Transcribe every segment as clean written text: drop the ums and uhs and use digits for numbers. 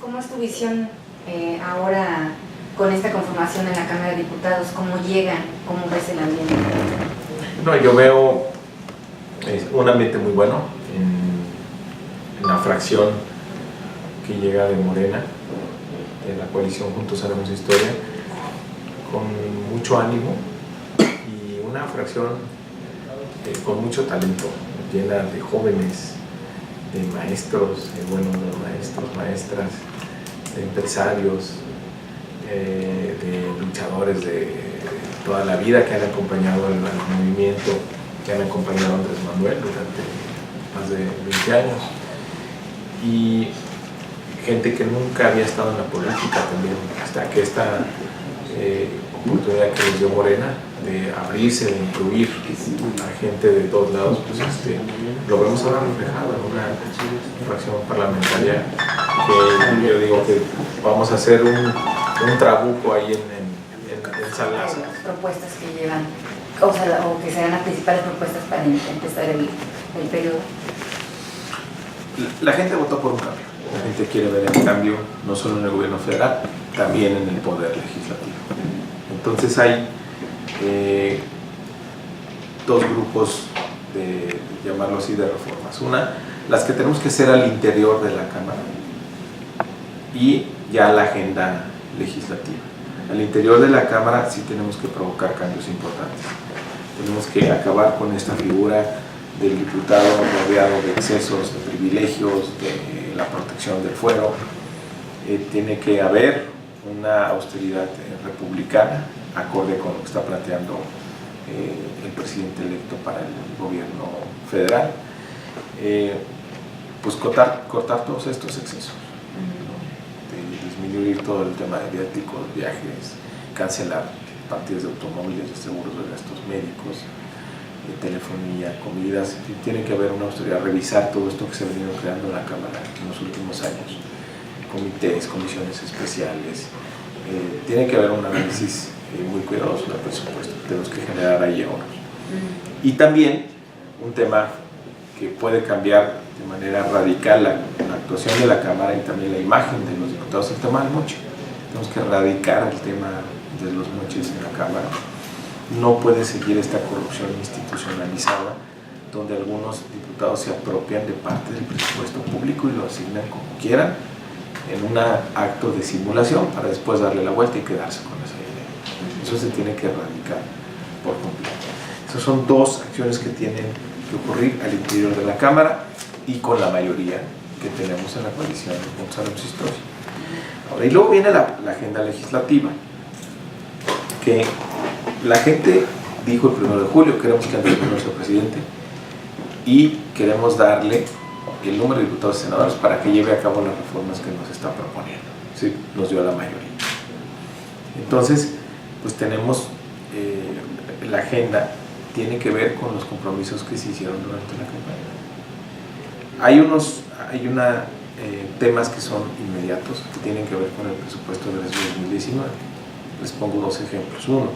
cómo es tu visión ahora con esta conformación en la Cámara de Diputados? ¿Cómo llegan? ¿Cómo ves el ambiente? No, yo veo un ambiente muy bueno en la fracción que llega de Morena, de la coalición Juntos Haremos Historia, con mucho ánimo y una fracción con mucho talento, llena de jóvenes, de maestros, maestros, maestras, de empresarios, de luchadores de toda la vida que han acompañado al movimiento, que han acompañado a Andrés Manuel durante más de 20 años, y gente que nunca había estado en la política también, hasta que esta oportunidad que nos dio Morena de abrirse, de incluir a gente de todos lados, pues lo vemos ahora reflejado en una fracción parlamentaria que yo digo que vamos a hacer un trabuco ahí en San Lázaro. Las propuestas que llevan, o que serán las principales propuestas para empezar el periodo. La gente votó por un cambio. La gente quiere ver el cambio no solo en el gobierno federal, también en el poder legislativo. Entonces hay dos grupos de llamarlo así, de reformas. Una, las que tenemos que hacer al interior de la Cámara, y ya la agenda legislativa. Al interior de la Cámara sí tenemos que provocar cambios importantes. Tenemos que acabar con esta figura del diputado rodeado de excesos, de privilegios, de la protección del fuero. Tiene que haber una austeridad republicana, acorde con lo que está planteando el presidente electo para el gobierno federal. Pues cortar todos estos excesos, ¿no? Disminuir todo el tema de viáticos, viajes, cancelar partidas de automóviles, de seguros de gastos médicos, de telefonía, comidas. Tiene que haber una austeridad, revisar todo esto que se ha venido creando en la Cámara en los últimos años, comités, comisiones especiales. Tiene que haber un análisis muy cuidadoso del presupuesto, tenemos que generar ahí ahorros. Y también un tema que puede cambiar de manera radical la actuación de la Cámara y también la imagen de los diputados, el tema del moche. Tenemos que erradicar el tema de los moches en la Cámara. No puede seguir esta corrupción institucionalizada, donde algunos diputados se apropian de parte del presupuesto público y lo asignan como quieran, en un acto de simulación, para después darle la vuelta y quedarse con esa idea. Eso se tiene que erradicar por completo. Esas son dos acciones que tienen que ocurrir al interior de la Cámara y con la mayoría que tenemos en la coalición de Juntos Haremos Historia. Ahora, y luego viene la agenda legislativa, que la gente dijo el 1 de julio, queremos que Andrés Manuel sea presidente y queremos darle el número de diputados y senadores para que lleve a cabo las reformas que nos está proponiendo. Sí, nos dio la mayoría. Entonces, pues tenemos la agenda, tiene que ver con los compromisos que se hicieron durante la campaña. Hay temas que son inmediatos, que tienen que ver con el presupuesto de 2019. Les pongo dos ejemplos. Uno,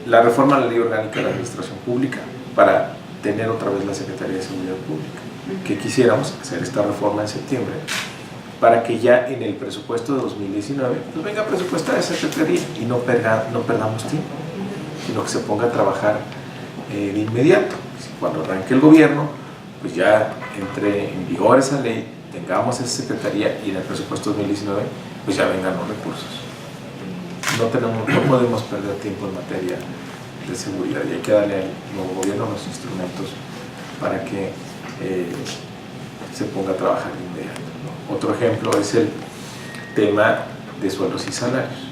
la reforma a la Ley Orgánica de la Administración Pública para tener otra vez la Secretaría de Seguridad Pública, que quisiéramos hacer esta reforma en septiembre para que ya en el presupuesto de 2019 pues venga a presupuestar esa Secretaría y no perdamos tiempo, sino que se ponga a trabajar de inmediato. Cuando arranque el gobierno, pues ya entre en vigor esa ley, tengamos esa Secretaría y en el presupuesto 2019 pues ya vengan los recursos. No podemos perder tiempo en materia de seguridad y hay que darle al nuevo gobierno los instrumentos para que se ponga a trabajar de inmediato, ¿no? Otro ejemplo es el tema de sueldos y salarios,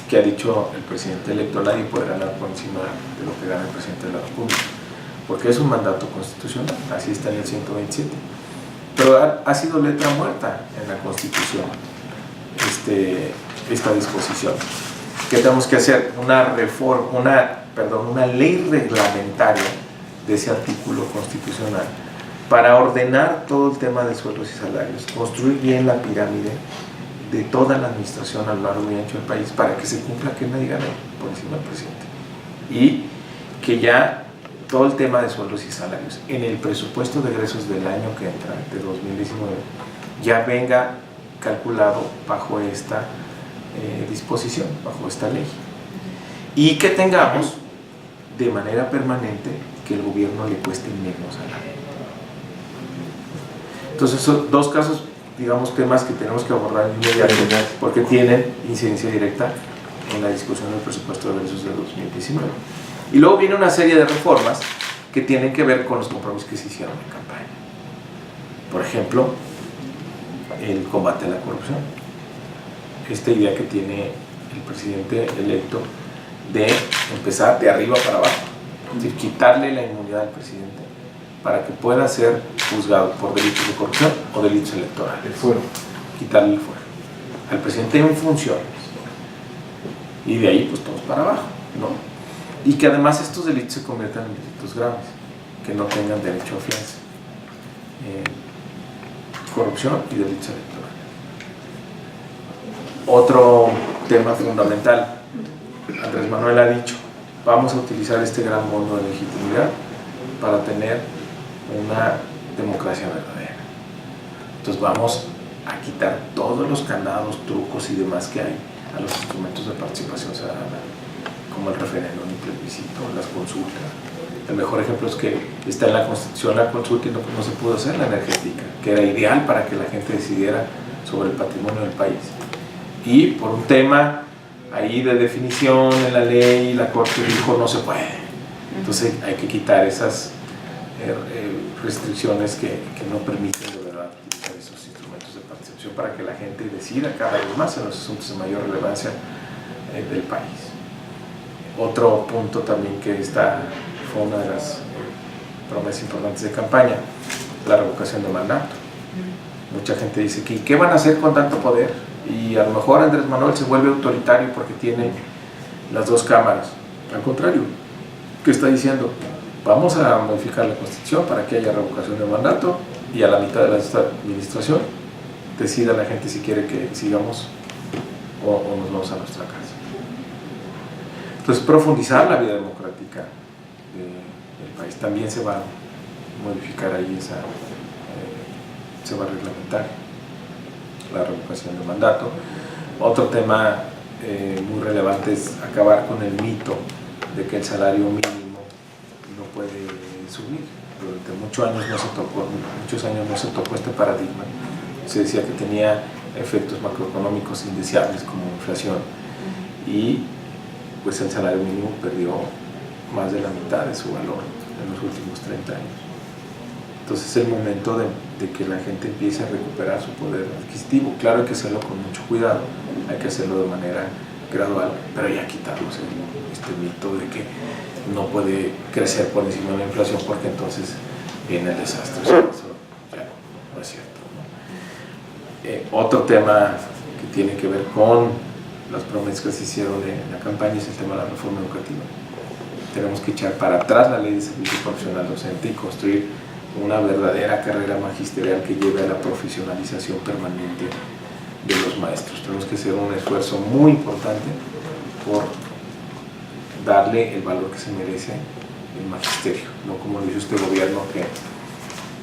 que ha dicho el presidente electo: nadie puede ganar por encima de lo que gana el presidente de la República, porque es un mandato constitucional, así está en el 127, pero ha sido letra muerta en la Constitución esta disposición. ¿Qué tenemos que hacer? Una ley reglamentaria de ese artículo constitucional para ordenar todo el tema de sueldos y salarios, construir bien la pirámide de toda la administración a lo largo y ancho del país para que se cumpla que nadie gane por encima del presidente y que ya todo el tema de sueldos y salarios en el presupuesto de egresos del año que entra, de 2019, ya venga calculado bajo esta disposición, bajo esta ley. Y que tengamos de manera permanente que el gobierno le cueste el mismo salario. Entonces son dos casos, digamos, temas que tenemos que abordar inmediatamente porque tienen incidencia directa en la discusión del presupuesto de egresos de 2019. Y luego viene una serie de reformas que tienen que ver con los compromisos que se hicieron en campaña. Por ejemplo, el combate a la corrupción. Esta idea que tiene el presidente electo de empezar de arriba para abajo, es decir, quitarle la inmunidad al presidente para que pueda ser juzgado por delitos de corrupción o delitos electorales. El fuero. Quitarle el fuero al presidente en funciones. Y de ahí pues todos para abajo, ¿no? Y que además estos delitos se conviertan en delitos graves, que no tengan derecho a fianza. Corrupción y delitos electorales. Otro tema fundamental, Andrés Manuel ha dicho, vamos a utilizar este gran bono de legitimidad para tener una democracia verdadera. Entonces vamos a quitar todos los candados, trucos y demás que hay a los instrumentos de participación ciudadana, como el referéndum, el plebiscito, las consultas. El mejor ejemplo es que está en la Constitución la consulta y no se pudo hacer la energética, que era ideal para que la gente decidiera sobre el patrimonio del país. Y por un tema ahí de definición en la ley, la Corte dijo no se puede. Entonces hay que quitar esas restricciones que no permiten de verdad utilizar esos instrumentos de participación para que la gente decida cada vez más en los asuntos de mayor relevancia del país. Otro punto también que fue una de las promesas importantes de campaña, la revocación de mandato. Mucha gente dice que ¿qué van a hacer con tanto poder? Y a lo mejor Andrés Manuel se vuelve autoritario porque tiene las dos cámaras. Al contrario, ¿qué está diciendo? Vamos a modificar la Constitución para que haya revocación de mandato y a la mitad de la administración decida la gente si quiere que sigamos o nos vamos a nuestra casa. Entonces, profundizar la vida democrática del país. También se va a modificar ahí se va a reglamentar la revocación de mandato. Otro tema muy relevante es acabar con el mito de que el salario mínimo no puede subir. Durante muchos años no se tocó este paradigma. Se decía que tenía efectos macroeconómicos indeseables como inflación y pues el salario mínimo perdió más de la mitad de su valor en los últimos 30 años. Entonces es el momento de que la gente empiece a recuperar su poder adquisitivo. Claro, hay que hacerlo con mucho cuidado, hay que hacerlo de manera gradual, pero ya quitarnos este mito de que no puede crecer por encima de la inflación porque entonces viene el desastre. Eso ya no es cierto, ¿no? Otro tema que tiene que ver con las promesas que se hicieron en la campaña es el tema de la reforma educativa. Tenemos que echar para atrás la ley de servicio profesional docente y construir una verdadera carrera magisterial que lleve a la profesionalización permanente de los maestros. Tenemos que hacer un esfuerzo muy importante por darle el valor que se merece el magisterio, no como lo hizo este gobierno que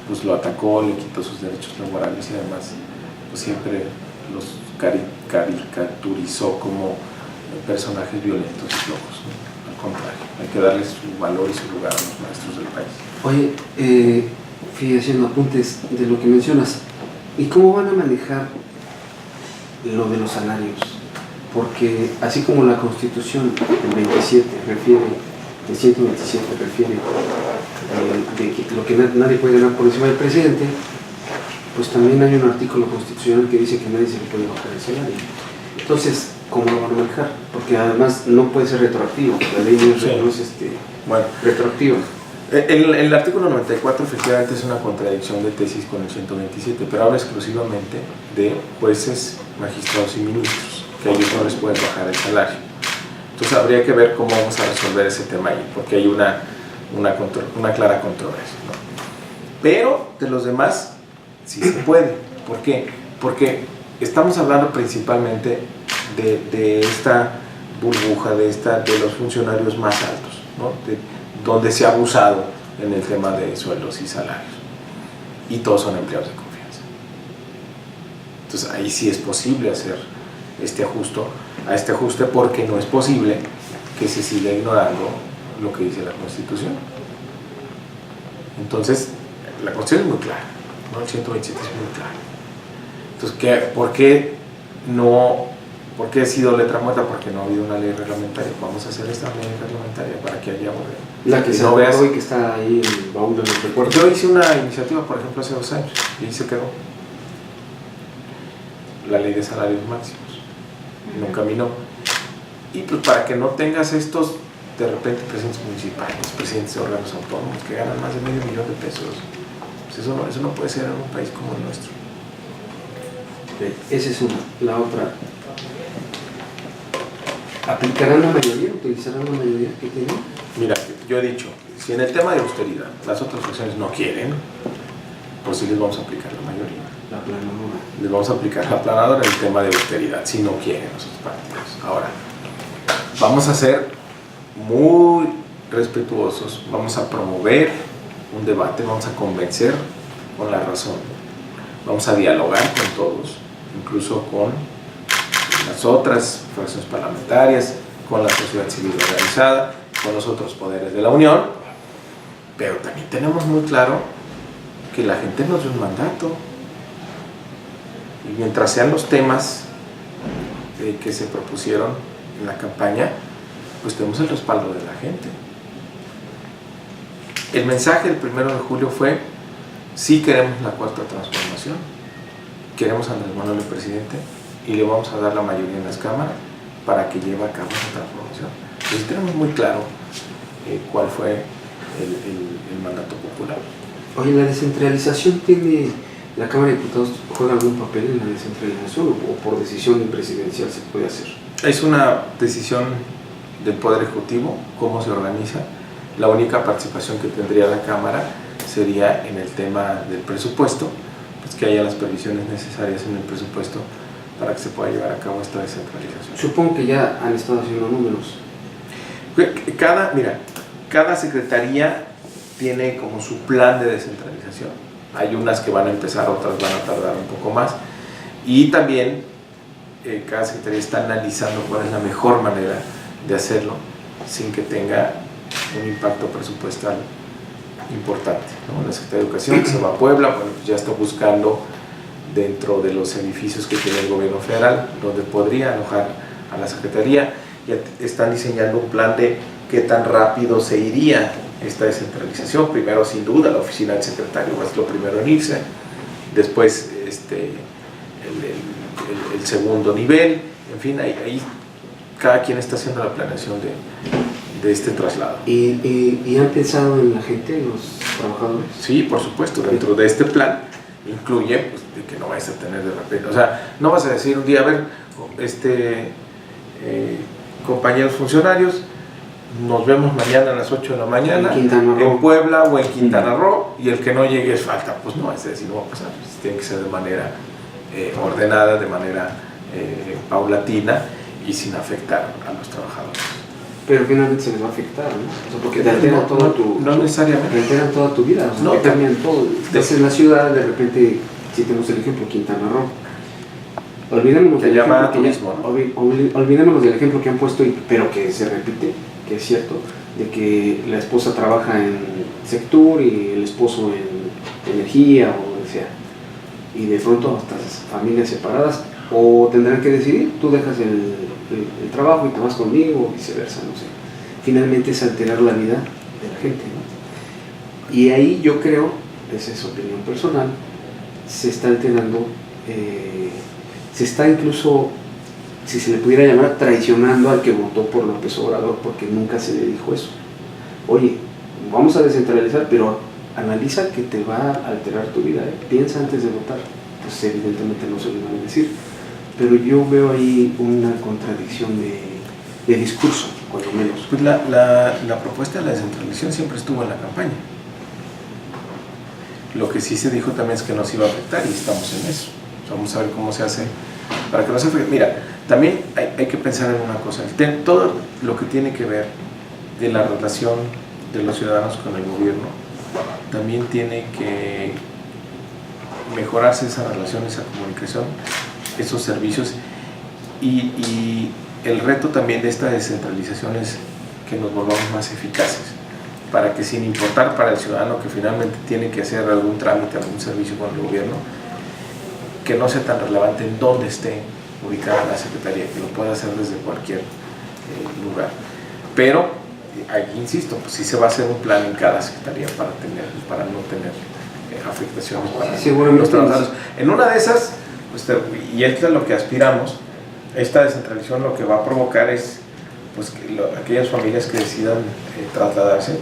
pues lo atacó, le quitó sus derechos laborales y además pues siempre los caricaturizó como personajes violentos y flojos, ¿no? Al contrario, hay que darles su valor y su lugar a los maestros del país. Oye, fui haciendo apuntes de lo que mencionas. ¿Y cómo van a manejar lo de los salarios? Porque así como la Constitución del 27 refiere, el 127 refiere de que lo que nadie puede ganar por encima del presidente, pues también hay un artículo constitucional que dice que nadie se le puede bajar el salario. Entonces, ¿cómo lo van a manejar? Porque además no puede ser retroactivo, la ley no es, sí. no es retroactiva. El artículo 94 efectivamente es una contradicción de tesis con el 127, pero habla exclusivamente de jueces, magistrados y ministros, que a ellos no les pueden bajar el salario. Entonces habría que ver cómo vamos a resolver ese tema ahí, porque hay una clara controversia, ¿no? Pero de los demás sí se puede. ¿Por qué? Porque estamos hablando principalmente de esta burbuja, de los funcionarios más altos, ¿no? donde se ha abusado en el tema de sueldos y salarios. Y todos son empleados de confianza. Entonces ahí sí es posible hacer este ajuste porque no es posible que se siga ignorando lo que dice la Constitución. Entonces, la Constitución es muy clara, ¿no? El 127 es muy claro. Entonces, ¿por qué ha sido letra muerta? Porque no ha habido una ley reglamentaria. Vamos a hacer esta ley reglamentaria para que haya orden. La que se no veas hoy, que está ahí en el baúl de los recuerdos. Yo hice una iniciativa, por ejemplo, hace 2 años y ahí se quedó. La ley de salarios máximos. No caminó. Y pues para que no tengas estos, de repente, presidentes municipales, presidentes de órganos autónomos que ganan más de $500,000 pesos. Pues eso no puede ser en un país como el nuestro. Okay. Esa es una. La otra. ¿Aplicarán la mayoría? ¿Utilizarán la mayoría que tienen? Mira, yo he dicho, si en el tema de austeridad las otras fracciones no quieren, pues sí les vamos a aplicar la mayoría. La planadora. Les vamos a aplicar la planadora en el tema de austeridad, si no quieren los otros partidos. Ahora, vamos a ser muy respetuosos, vamos a promover un debate, vamos a convencer con la razón, vamos a dialogar con todos, incluso con las otras fracciones parlamentarias, con la sociedad civil organizada, con los otros poderes de la Unión, pero también tenemos muy claro que la gente nos dio un mandato y mientras sean los temas que se propusieron en la campaña, pues tenemos el respaldo de la gente. El mensaje del 1 de julio fue: sí queremos la cuarta transformación, queremos a Andrés Manuel el presidente y le vamos a dar la mayoría en las cámaras para que lleve a cabo esa transformación. Entonces tenemos muy claro cuál fue el mandato popular. Oye, ¿la descentralización tiene, la Cámara de Diputados juega algún papel en la descentralización o por decisión presidencial se puede hacer? Es una decisión del Poder Ejecutivo, cómo se organiza. La única participación que tendría la Cámara sería en el tema del presupuesto, pues que haya las previsiones necesarias en el presupuesto para que se pueda llevar a cabo esta descentralización. Supongo que ya han estado haciendo números. Cada secretaría tiene como su plan de descentralización. Hay unas que van a empezar, otras van a tardar un poco más. Y también cada secretaría está analizando cuál es la mejor manera de hacerlo sin que tenga un impacto presupuestal importante, ¿no? La Secretaría de Educación, que se va a Puebla, bueno, pues ya está buscando dentro de los edificios que tiene el gobierno federal, donde podría alojar a la Secretaría. Ya están diseñando un plan de qué tan rápido se iría esta descentralización. Primero, sin duda, la oficina del secretario es lo primero en irse, después el segundo nivel, en fin, ahí cada quien está haciendo la planeación de este traslado. ¿Y han pensado en la gente, en los trabajadores? Sí, por supuesto, dentro de este plan incluye pues, de que no vayas a tener de repente, o sea, no vas a decir un día, a ver, compañeros funcionarios, nos vemos mañana a las 8 de la mañana en Puebla o en Quintana Roo, y el que no llegue es falta. Pues no, es decir, no va a pasar, pues, tiene que ser de manera ordenada, de manera paulatina y sin afectar a los trabajadores. Pero finalmente se les va a afectar, ¿no? O sea, porque te alteran no necesariamente. Te alteran toda tu vida, o sea, te cambian todo. Estás en la ciudad, de repente, si tenemos el ejemplo Quintana Roo, olvidémonos del ejemplo turismo, ¿no? Olvidémonos del ejemplo que han puesto, pero que se repite, que es cierto, de que la esposa trabaja en sector y el esposo en energía o lo que sea. Y de pronto hasta familias separadas, o tendrán que decidir, tú dejas el trabajo y te vas conmigo, o viceversa, no sé. Finalmente es alterar la vida de la gente, ¿no? Y ahí yo creo, esa es opinión personal, se está alterando, se está incluso, si se le pudiera llamar, traicionando al que votó por López Obrador, porque nunca se le dijo eso. Oye, vamos a descentralizar, pero analiza que te va a alterar tu vida, piensa antes de votar. Pues evidentemente no se lo van a decir, pero yo veo ahí una contradicción de discurso, cuando menos. Pues la propuesta de la descentralización siempre estuvo en la campaña. Lo que sí se dijo también es que nos iba a afectar y estamos en eso. Vamos a ver cómo se hace para que no se afecte. Mira, también hay que pensar en una cosa, todo lo que tiene que ver de la relación de los ciudadanos con el gobierno, también tiene que mejorarse esa relación, esa comunicación, esos servicios, y el reto también de esta descentralización es que nos volvamos más eficaces, para que, sin importar para el ciudadano que finalmente tiene que hacer algún trámite, algún servicio con el gobierno, que no sea tan relevante en dónde esté ubicada la Secretaría, que lo pueda hacer desde cualquier lugar. Pero, aquí insisto, pues sí se va a hacer un plan en cada Secretaría para no tener afectaciones para los trabajadores. En una de esas, pues, y esto es lo que aspiramos, esta descentralización lo que va a provocar es, pues, que aquellas familias que decidan trasladarse,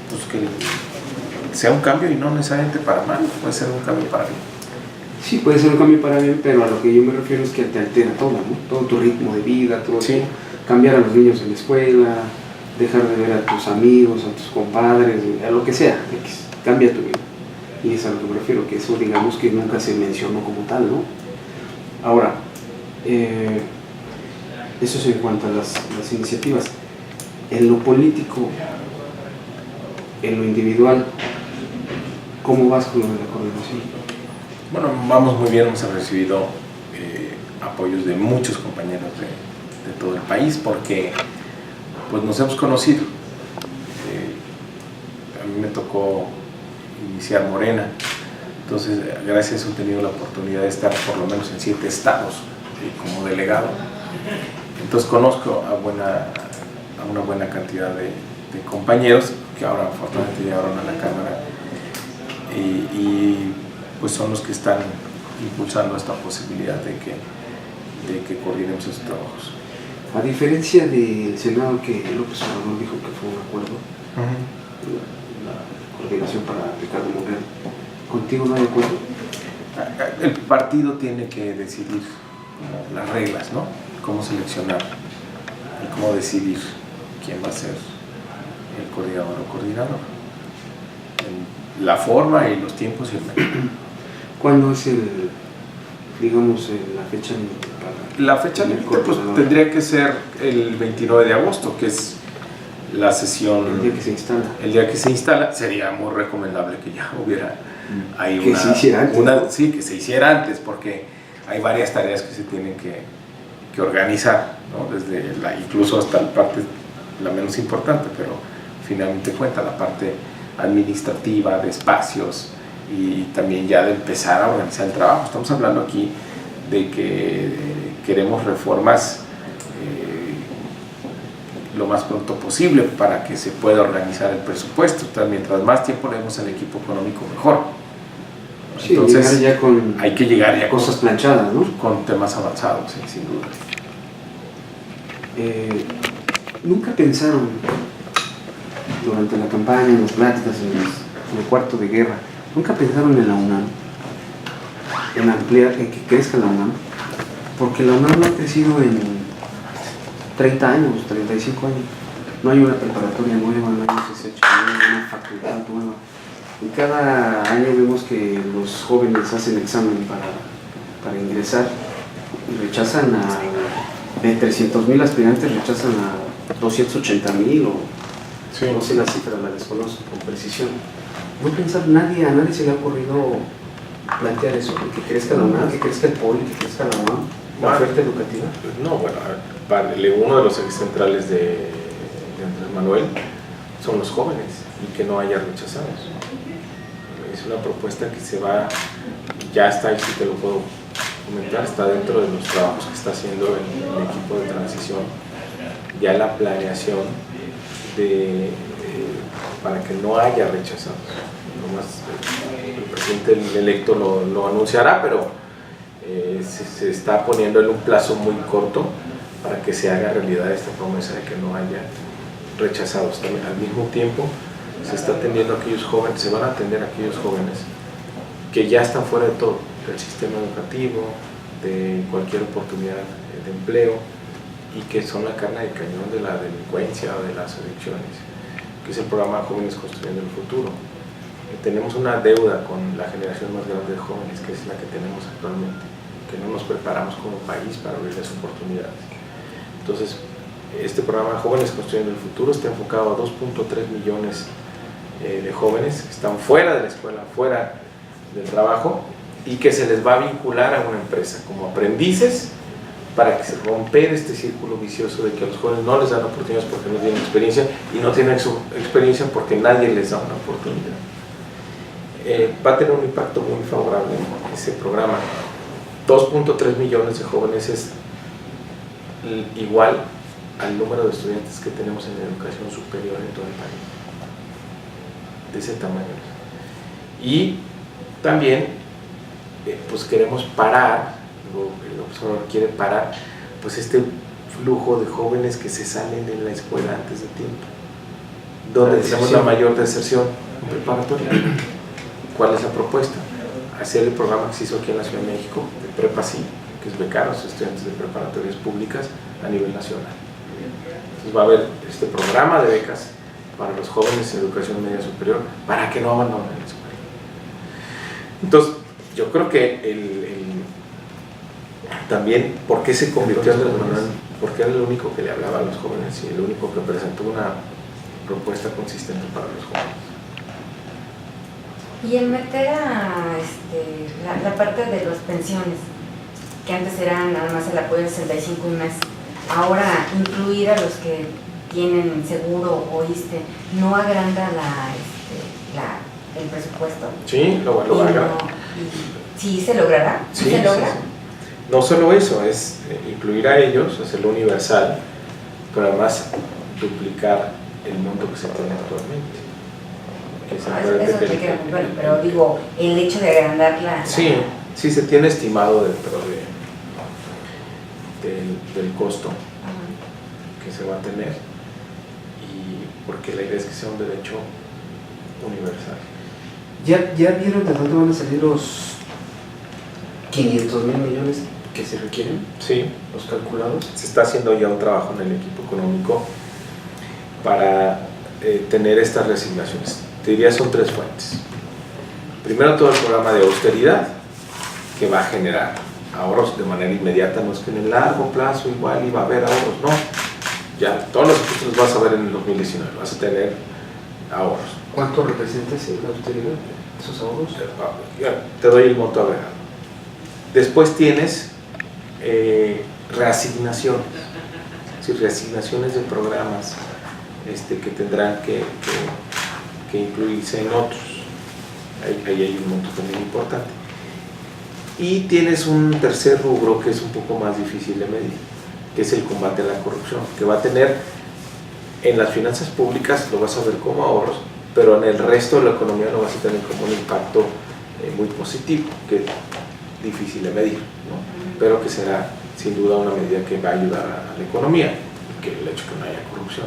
pues que sea un cambio, y no necesariamente para mal, puede ser un cambio para bien. Sí, puede ser un cambio para bien, pero a lo que yo me refiero es que te altera todo, ¿no? Todo tu ritmo de vida, todo. Sí. Cambiar a los niños en la escuela, dejar de ver a tus amigos, a tus compadres, a lo que sea, cambia tu vida. Y es a lo que me refiero, que eso, digamos, que nunca se mencionó como tal, ¿no? Ahora, eso es en cuanto a las iniciativas. En lo político, en lo individual, ¿cómo vas con lo de la coordinación? Bueno, vamos muy bien, hemos recibido apoyos de muchos compañeros de todo el país, porque pues nos hemos conocido. A mí me tocó iniciar Morena, entonces gracias a eso he tenido la oportunidad de estar por lo menos en 7 estados como delegado. Entonces conozco a una buena cantidad de compañeros que ahora afortunadamente llegaron a la Cámara y pues son los que están impulsando esta posibilidad de que coordinemos esos trabajos. A diferencia del Senado, que López Obrador dijo que fue un acuerdo, la coordinación para Ricardo Monreal, ¿contigo no hay acuerdo? El partido tiene que decidir las reglas, ¿no? Cómo seleccionar y cómo decidir quién va a ser el coordinador o coordinador. La forma y los tiempos y el método. ¿Cuándo es la fecha límite? La fecha límite pues tendría que ser el 29 de agosto, que es la sesión. El día que se instala. El día que se instala. Sería muy recomendable que ya hubiera ahí que se hiciera antes, ¿no? Sí, que se hiciera antes, porque hay varias tareas que se tienen que organizar, ¿no? Desde incluso hasta la parte, la menos importante, pero finalmente cuenta la parte administrativa, de espacios, y también ya de empezar a organizar el trabajo. Estamos hablando aquí de que queremos reformas lo más pronto posible para que se pueda organizar el presupuesto. Entonces, mientras más tiempo le demos al equipo económico, mejor. Sí, entonces ya hay que llegar ya cosas planchadas, ¿no? Con temas avanzados, sí, sin duda. ¿Nunca pensaron durante la campaña, en las pláticas, en el cuarto de guerra, nunca pensaron en la UNAM, en ampliar, en que crezca la UNAM? Porque la UNAM no ha crecido en 30 años, 35 años. No hay una preparatoria nueva, no hay un CCH, no hay una facultad nueva. Y cada año vemos que los jóvenes hacen examen para ingresar y rechazan de 300,000 aspirantes, rechazan a 280,000 o sí. No sé la cifra, la desconozco con precisión. No pensar, a nadie se le ha ocurrido plantear eso, que crezca la UNAM, que crezca el POLI, que crezca la UNAM, la oferta educativa. No, bueno, uno de los ejes centrales de Andrés Manuel son los jóvenes y que no haya rechazados. Es una propuesta que ya está, y si te lo puedo comentar, está dentro de los trabajos que está haciendo el equipo de transición, ya la planeación para que no haya rechazados. El presidente electo lo anunciará, pero se está poniendo en un plazo muy corto para que se haga realidad esta promesa de que no haya rechazados. También, al mismo tiempo, se está atendiendo a aquellos jóvenes, se van a atender a aquellos jóvenes que ya están fuera de todo, del sistema educativo, de cualquier oportunidad de empleo, y que son la carne de cañón de la delincuencia o de las adicciones, que es el programa Jóvenes Construyendo el Futuro. Tenemos una deuda con la generación más grande de jóvenes, que es la que tenemos actualmente, que no nos preparamos como país para abrirles oportunidades. Entonces, Este programa Jóvenes Construyendo el Futuro está enfocado a 2.3 millones de jóvenes que están fuera de la escuela, fuera del trabajo, y que se les va a vincular a una empresa como aprendices para que se romper este círculo vicioso de que a los jóvenes no les dan oportunidades porque no tienen experiencia, y no tienen experiencia porque nadie les da una oportunidad. Va a tener un impacto muy favorable ese programa. 2.3 millones de jóvenes es igual al número de estudiantes que tenemos en la educación superior en todo el país, de ese tamaño. Y también pues queremos parar, el observador quiere parar pues este flujo de jóvenes que se salen de la escuela antes de tiempo, donde tenemos la mayor deserción en preparatoria. ¿Cuál es la propuesta? Hacer el programa que se hizo aquí en la Ciudad de México, de Prepa Sí, que es becar a los estudiantes de preparatorias públicas a nivel nacional. Entonces va a haber este programa de becas para los jóvenes en educación media superior para que no abandonen la escuela. Entonces, yo creo que también, ¿por qué se convirtió en porque era el único que le hablaba a los jóvenes y el único que presentó una propuesta consistente para los jóvenes? Y el meter a la parte de las pensiones, que antes eran nada más el apoyo del 65 y más, ahora incluir a los que tienen seguro o ISSSTE, ¿no agranda el presupuesto? Sí, lo agranda. ¿Sí se logrará? Sí, ¿Se logra? Sí. No solo eso, es incluir a ellos, hacerlo universal, pero además duplicar el monto que se tiene actualmente. Eso me queda muy bueno, pero digo, el hecho de agrandar Sí, se tiene estimado dentro del costo que se va a tener, y porque la idea es que sea un derecho universal. ¿Ya vieron de dónde van a salir los 500,000 millones que se requieren? Sí. Los calculados. Se está haciendo ya un trabajo en el equipo económico para tener estas reasignaciones. Te diría, son 3 fuentes. Primero, todo el programa de austeridad, que va a generar ahorros de manera inmediata. No es que en el largo plazo igual iba a haber ahorros, no. Ya todos los recursos los vas a ver en el 2019, vas a tener ahorros. ¿Cuánto representa la austeridad, esos ahorros? Te doy el monto agregado. Después tienes reasignaciones, es decir, reasignaciones de programas que tendrán que incluirse en otros. Ahí hay un monto también importante. Y tienes un tercer rubro que es un poco más difícil de medir, que es el combate a la corrupción, que va a tener en las finanzas públicas, lo vas a ver como ahorros, pero en el resto de la economía lo vas a tener como un impacto muy positivo, que es difícil de medir, ¿no? Pero que será sin duda una medida que va a ayudar a la economía, que el hecho que no haya corrupción.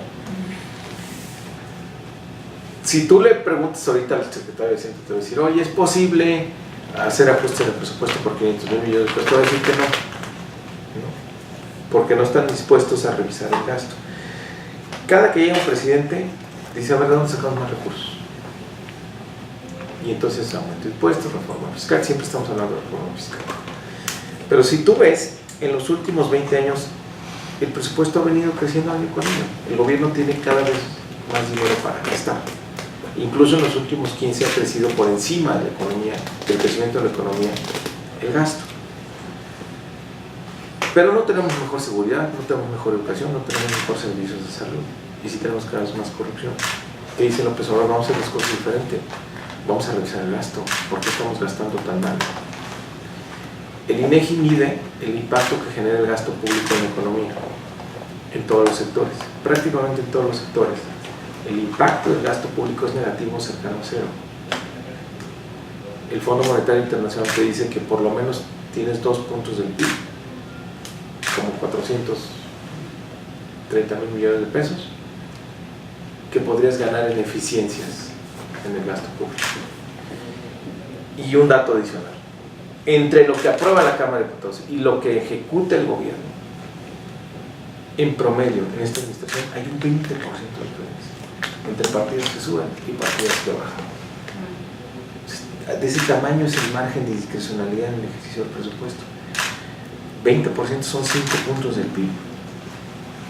Si tú le preguntas ahorita al secretario de Hacienda, te va a decir, oye, ¿es posible hacer ajustes de presupuesto por 500,000 millones de pesos? Te va a decir que no, porque no están dispuestos a revisar el gasto. Cada que llega un presidente, dice, a ver, ¿de dónde sacamos más recursos? Y entonces aumento de impuestos, reforma fiscal, siempre estamos hablando de reforma fiscal. Pero si tú ves, en los últimos 20 años, el presupuesto ha venido creciendo año con año. El gobierno tiene cada vez más dinero para gastar. Incluso en los últimos 15 ha crecido por encima de la economía, del crecimiento de la economía, el gasto. Pero no tenemos mejor seguridad, no tenemos mejor educación, no tenemos mejor servicios de salud. Y sí tenemos cada vez más corrupción. ¿Qué dice López Obrador? Vamos a hacer las cosas diferentes. Vamos a revisar el gasto. ¿Por qué estamos gastando tan mal? El INEGI mide el impacto que genera el gasto público en la economía, en todos los sectores, prácticamente en todos los sectores. El impacto del gasto público es negativo, cercano a cero. El Fondo Monetario Internacional te dice que por lo menos tienes 2 puntos del PIB, como 430,000 millones de pesos, que podrías ganar en eficiencias en el gasto público. Y un dato adicional, entre lo que aprueba la Cámara de Diputados y lo que ejecuta el gobierno, en promedio en esta administración hay un 20% de diferencia entre partidos que suben y partidos que bajan. De ese tamaño es el margen de discrecionalidad en el ejercicio del presupuesto. 20% son 5 puntos del PIB.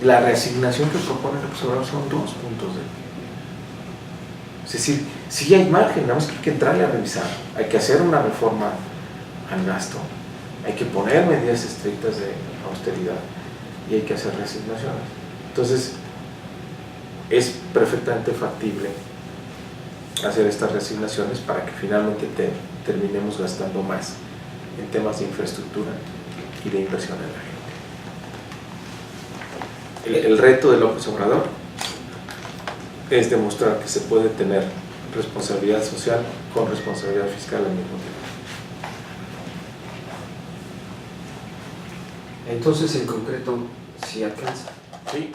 La reasignación que propone el observador son 2 puntos de PIB. Es decir, sí hay margen, nada más que hay que entrarle a revisar, hay que hacer una reforma al gasto, hay que poner medidas estrictas de austeridad y hay que hacer reasignaciones. Entonces, es perfectamente factible hacer estas reasignaciones para que finalmente terminemos gastando más en temas de infraestructura y de inversión en la gente. El reto de López Obrador es demostrar que se puede tener responsabilidad social con responsabilidad fiscal al mismo tiempo. Entonces, en concreto, sí alcanza. Sí.